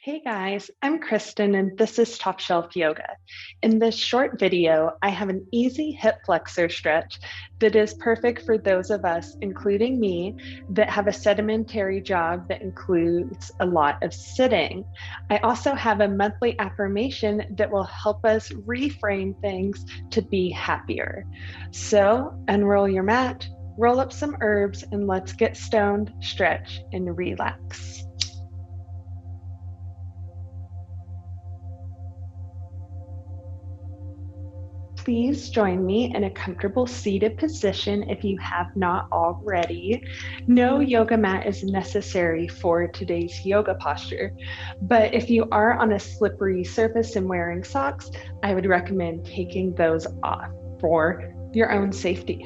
Hey guys, I'm Kristen and this is Top Shelf Yoga. In this short video, I have an easy hip flexor stretch that is perfect for those of us, including me, that have a sedimentary job that includes a lot of sitting. I also have a monthly affirmation that will help us reframe things to be happier. So unroll your mat, roll up some herbs, and let's get stoned, stretch, and relax. Please join me in a comfortable seated position if you have not already. No yoga mat is necessary for today's yoga posture, but if you are on a slippery surface and wearing socks, I would recommend taking those off for your own safety.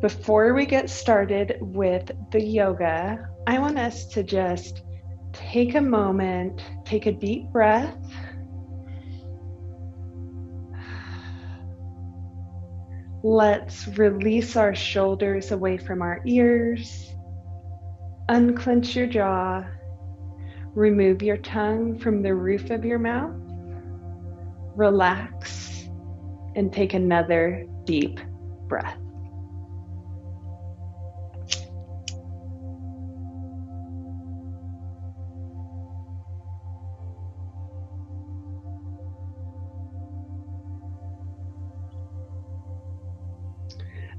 Before we get started with the yoga, I want us to just take a moment, take a deep breath. Let's release our shoulders away from our ears. Unclench your jaw. Remove your tongue from the roof of your mouth. Relax and take another deep breath.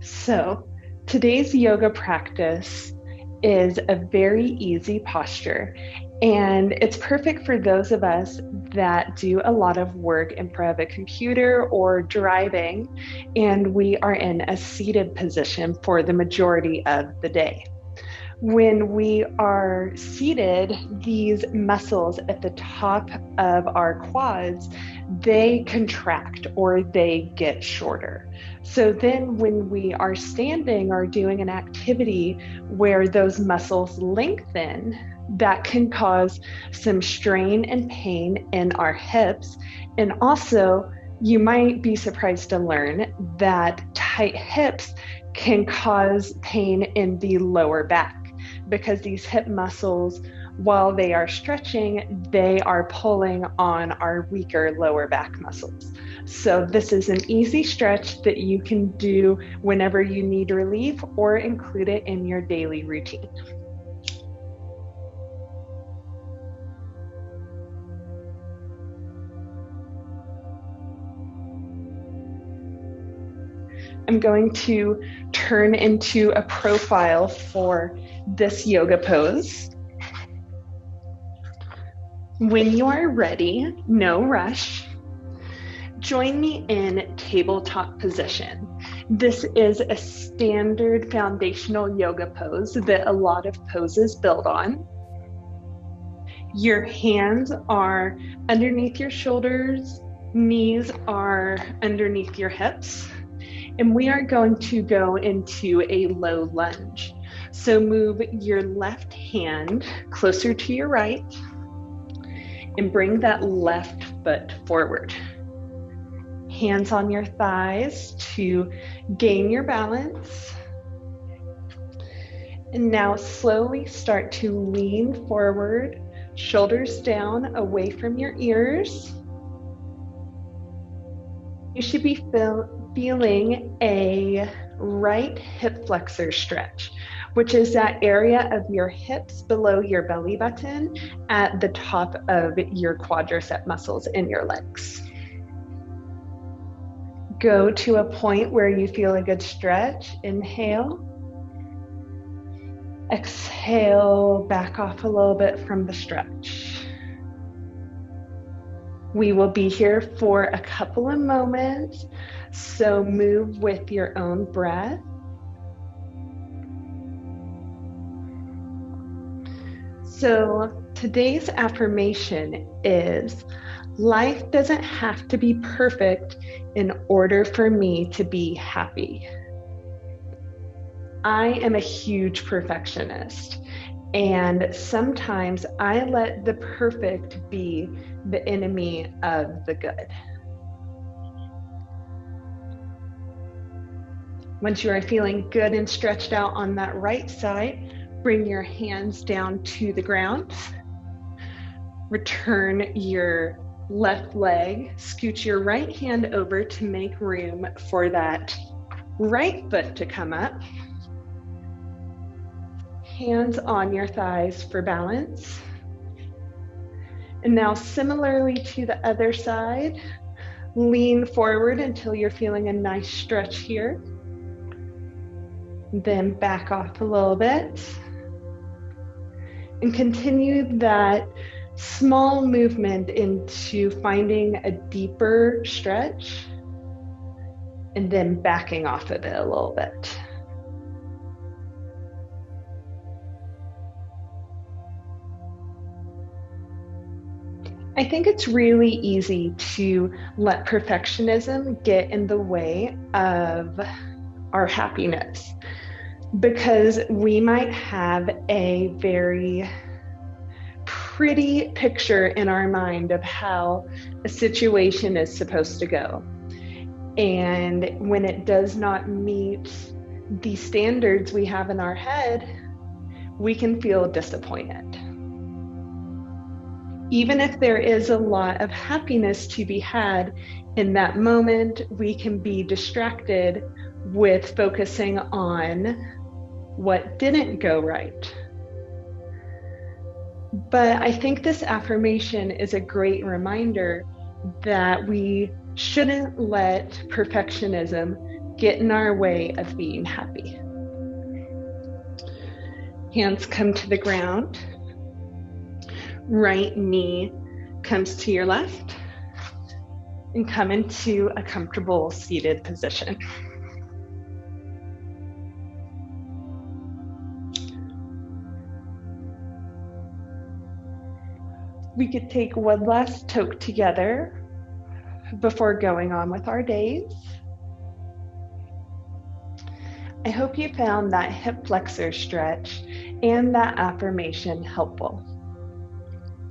So today's yoga practice is a very easy posture, and it's perfect for those of us that do a lot of work in front of a computer or driving, and we are in a seated position for the majority of the day. When we are seated, these muscles at the top of our quads, they contract or they get shorter. So then when we are standing or doing an activity where those muscles lengthen, that can cause some strain and pain in our hips. And also, you might be surprised to learn that tight hips can cause pain in the lower back, because these hip muscles, while they are stretching, they are pulling on our weaker lower back muscles. So this is an easy stretch that you can do whenever you need relief or include it in your daily routine. I'm going to turn into a profile for this yoga pose. When you are ready, no rush, join me in tabletop position. This is a standard foundational yoga pose that a lot of poses build on. Your hands are underneath your shoulders, knees are underneath your hips. And we are going to go into a low lunge. So move your left hand closer to your right and bring that left foot forward. Hands on your thighs to gain your balance. And now slowly start to lean forward, shoulders down away from your ears. You should be feeling a right hip flexor stretch, which is that area of your hips below your belly button at the top of your quadricep muscles in your legs. Go to a point where you feel a good stretch. Inhale. Exhale, back off a little bit from the stretch. We will be here for a couple of moments, so move with your own breath. So today's affirmation is, life doesn't have to be perfect in order for me to be happy. I am a huge perfectionist, and sometimes I let the perfect be the enemy of the good. Once you are feeling good and stretched out on that right side, bring your hands down to the ground. Return your left leg, scoot your right hand over to make room for that right foot to come up. Hands on your thighs for balance. And now similarly to the other side, lean forward until you're feeling a nice stretch here. Then back off a little bit. And continue that small movement into finding a deeper stretch and then backing off of it a little bit. I think it's really easy to let perfectionism get in the way of our happiness, because we might have a very pretty picture in our mind of how a situation is supposed to go. And when it does not meet the standards we have in our head, we can feel disappointed. Even if there is a lot of happiness to be had in that moment, we can be distracted with focusing on what didn't go right. But I think this affirmation is a great reminder that we shouldn't let perfectionism get in our way of being happy. Hands come to the ground. Right knee comes to your left, and come into a comfortable seated position. We could take one last toke together before going on with our days. I hope you found that hip flexor stretch and that affirmation helpful.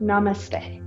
Namaste.